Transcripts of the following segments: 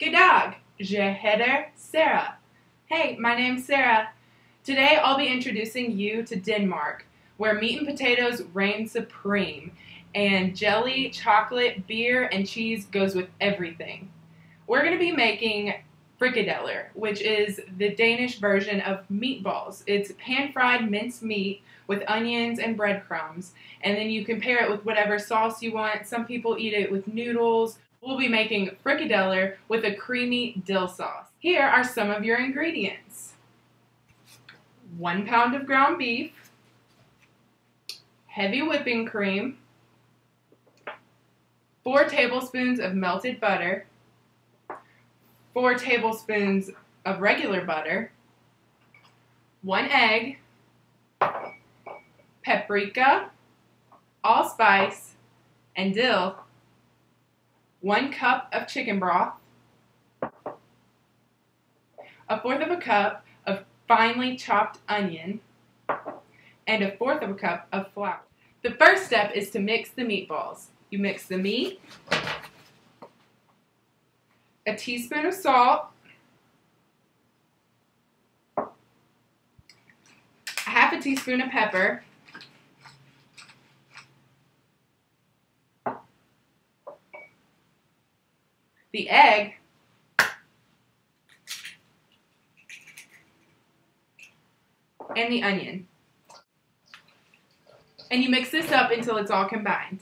G'dag, je heter Sarah. Hey, my name's Sarah. Today I'll be introducing you to Denmark, where meat and potatoes reign supreme, and jelly, chocolate, beer, and cheese goes with everything. We're going to be making frikadeller, which is the Danish version of meatballs. It's pan-fried minced meat with onions and breadcrumbs, and then you can pair it with whatever sauce you want. Some people eat it with noodles. We'll be making frikadeller with a creamy dill sauce. Here are some of your ingredients. 1 pound of ground beef, heavy whipping cream, 4 tablespoons of melted butter, 4 tablespoons of regular butter, 1 egg, paprika, allspice, and dill, 1 cup of chicken broth, 1/4 cup of finely chopped onion, and 1/4 cup of flour. The first step is to mix the meatballs. You mix the meat, a teaspoon of salt, a 1/2 teaspoon of pepper, the egg, and the onion. And you mix this up until it's all combined.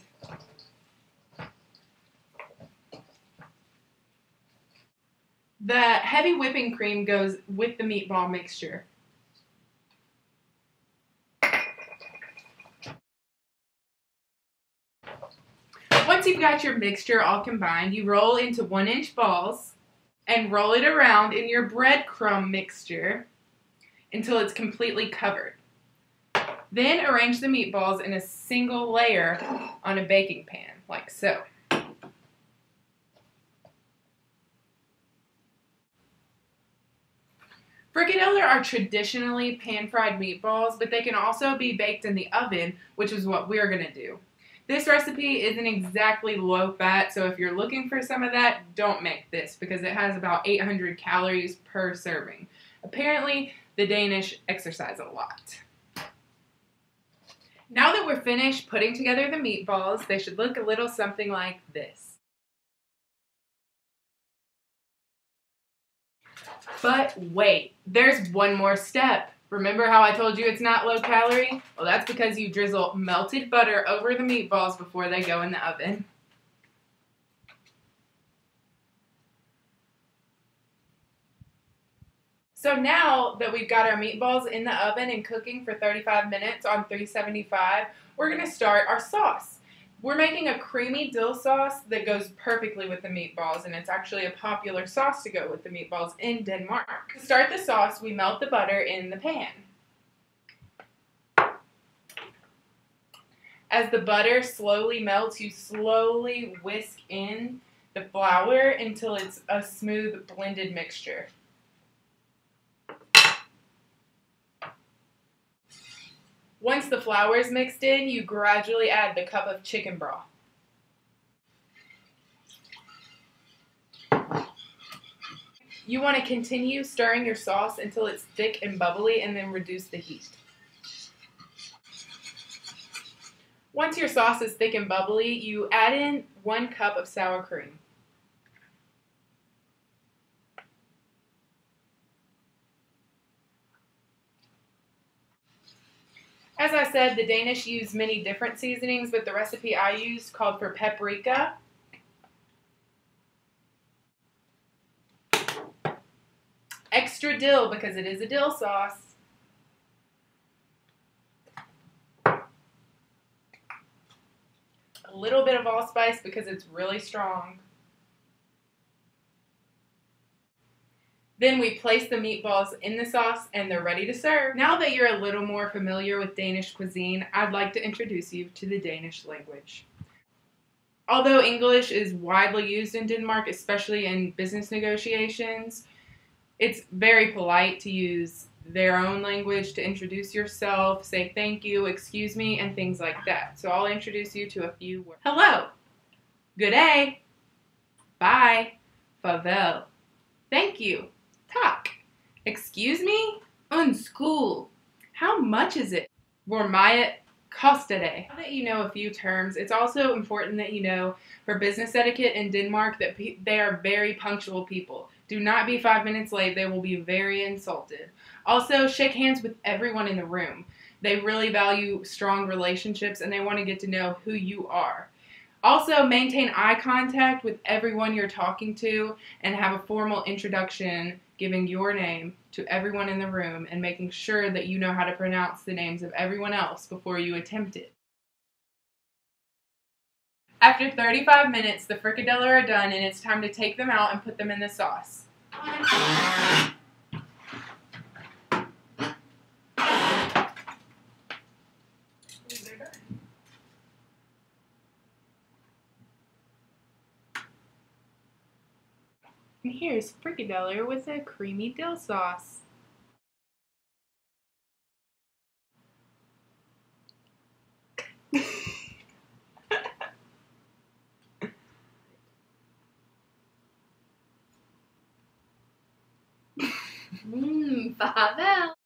The heavy whipping cream goes with the meatball mixture. Once you've got your mixture all combined, you roll into 1-inch balls and roll it around in your breadcrumb mixture until it's completely covered. Then arrange the meatballs in a single layer on a baking pan, like so. Frikadeller are traditionally pan-fried meatballs, but they can also be baked in the oven, which is what we're going to do. This recipe isn't exactly low-fat, so if you're looking for some of that, don't make this because it has about 800 calories per serving. Apparently, the Danish exercise a lot. Now that we're finished putting together the meatballs, they should look a little something like this. But wait, there's one more step. Remember how I told you it's not low calorie? Well, that's because you drizzle melted butter over the meatballs before they go in the oven. So now that we've got our meatballs in the oven and cooking for 35 minutes on 375, we're going to start our sauce. We're making a creamy dill sauce that goes perfectly with the meatballs, and it's actually a popular sauce to go with the meatballs in Denmark. To start the sauce, we melt the butter in the pan. As the butter slowly melts, you slowly whisk in the flour until it's a smooth blended mixture. Once the flour is mixed in, you gradually add the cup of chicken broth. You want to continue stirring your sauce until it's thick and bubbly, and then reduce the heat. Once your sauce is thick and bubbly, you add in 1 cup of sour cream. As I said, the Danish use many different seasonings, but the recipe I used called for paprika, extra dill because it is a dill sauce, a little bit of allspice because it's really strong. Then we place the meatballs in the sauce and they're ready to serve. Now that you're a little more familiar with Danish cuisine, I'd like to introduce you to the Danish language. Although English is widely used in Denmark, especially in business negotiations, it's very polite to use their own language to introduce yourself, say thank you, excuse me, and things like that. So I'll introduce you to a few words. Hello, good day, bye, farvel. Thank you. Tak. Excuse me? Undschool. How much is it? Vormaya kostede. Now that you know a few terms, it's also important that you know for business etiquette in Denmark that they are very punctual people. Do not be 5 minutes late. They will be very insulted. Also, shake hands with everyone in the room. They really value strong relationships and they want to get to know who you are. Also, maintain eye contact with everyone you're talking to and have a formal introduction giving your name to everyone in the room and making sure that you know how to pronounce the names of everyone else before you attempt it. After 35 minutes, the frikadeller are done and it's time to take them out and put them in the sauce. And here's frikadeller with a creamy dill sauce. Farvel!